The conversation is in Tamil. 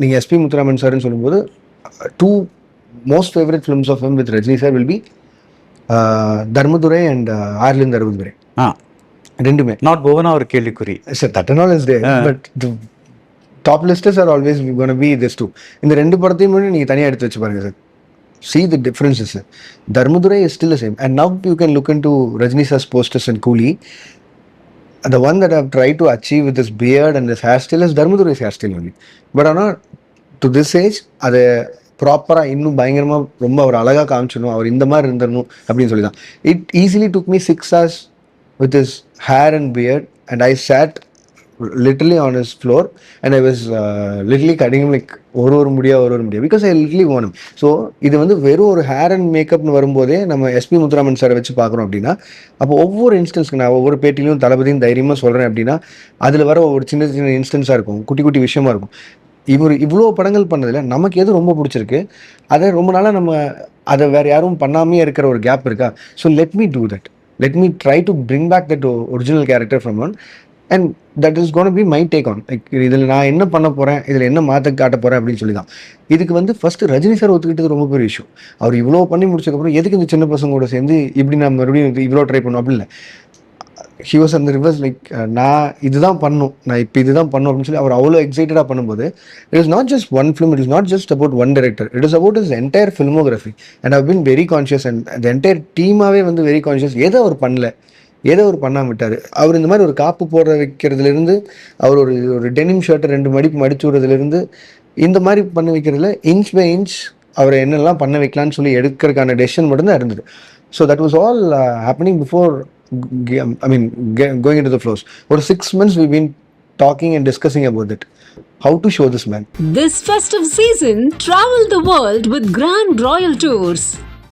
நீங்கள் எஸ்பி முத்துராமன் சார்னு சொல்லும்போது 2 most favourite films of him with Rajini sir will be Dharmadurai and ஆர்லின் தர்மதுரை. ரெண்டுமே நாட் புவனா ஒரு கேள்விக்குறி sir. That and all is there, but top listers are always gonna be this two. இந்த 2 படத்தையும் மட்டும் நீங்கள் தனியாக எடுத்து வச்சு பாருங்க sir. See the differences. Dharmadurai is still the same, and now you can look into Rajini sir's posters and Coolie. The one that I've tried to achieve with this beard and this hairstyle is Dharmadurai's hairstyle only. But to this age, அதை ப்ராப்பராக இன்னும் பயங்கரமாக ரொம்ப அவர் அழகாக காமிச்சணும், அவர் இந்த மாதிரி இருந்துடணும் அப்படின்னு சொல்லி தான். It easily took me 6 hours with his hair and beard, and I sat literally on his floor and I was literally cutting him like ஒரு முடியா because I literally want him. So இது வந்து வெறும் ஒரு ஹேர் அண்ட் மேக்கப்னு வரும்போதே நம்ம எஸ்பி முத்துராமன் சாரை வச்சு பார்க்குறோம் அப்படின்னா, அப்போ ஒவ்வொரு இன்ஸ்டன்ஸ்க்கு நான் ஒவ்வொரு பேட்டிலையும் தளபதியும் தைரியமாக சொல்கிறேன் அப்படின்னா அதில் வர ஒரு சின்ன சின்ன இன்ஸ்டன்ஸாக இருக்கும், குட்டி குட்டி விஷயமா இருக்கும். இவர் இவ்வளோ படங்கள் பண்ணதில் நமக்கு எது ரொம்ப பிடிச்சிருக்கு, அதை ரொம்ப நாளாக நம்ம அதை வேறு யாரும் பண்ணாமே இருக்கிற ஒரு கேப் இருக்கா. So let me do that, let me try to bring back that original character from one, and that is gonna be my take on. Like இதில் நான் என்ன பண்ண போகிறேன், இதில் என்ன மாற்ற காட்ட போகிறேன் அப்படின்னு சொல்லி தான். இதுக்கு வந்து ஃபஸ்ட்டு ரஜினி சார் ஒத்துக்கிட்டது ரொம்ப பெரிய விஷயம். அவர் இவ்வளோ பண்ணி முடிச்சதுக்கப்புறம் எதுக்கு இந்த சின்ன பசங்களோட சேர்ந்து இப்படி நான் மறுபடியும் இவ்வளோ ட்ரை பண்ணோம் அப்படி இல்லை. ஹி வாஸ் அந்த ரிவர்ஸ் லைக் நான் இதுதான் பண்ணும், நான் இப்போ இதுதான் பண்ணும் அப்படின்னு சொல்லி அவர் அவ்வளோ எக்ஸைட்டடாக பண்ணும்போது it is not just one film, it is not just about one director, it is about is entire filmography. And I've been very conscious, and அந்த என்டையர் டீமாகவே வந்து வெரி கான்ஷியஸ். எதை அவர் பண்ணல, ஏதோ ஒரு பண்ணாம விட்டார். அவர் இந்த மாதிரி ஒரு காப்பு போடுற வைக்கிறதுலேருந்து, அவர் ஒரு டெனிம் ஷர்ட்டை 2 மடிப்பு மடிச்சு விடுறதுலேருந்து, இந்த மாதிரி பண்ண வைக்கிறதுல இன்ச் பை இன்ச் அவரை என்னெல்லாம் பண்ண வைக்கலான்னு சொல்லி எடுக்கிறதுக்கான டெசிஷன் மட்டும்தான் இருந்தது. So that was all happening before going into the floors. ஒரு 6 months we've been talking and discussing about it. How to show this man. This festive season, travel the world with Grand Royal Tours.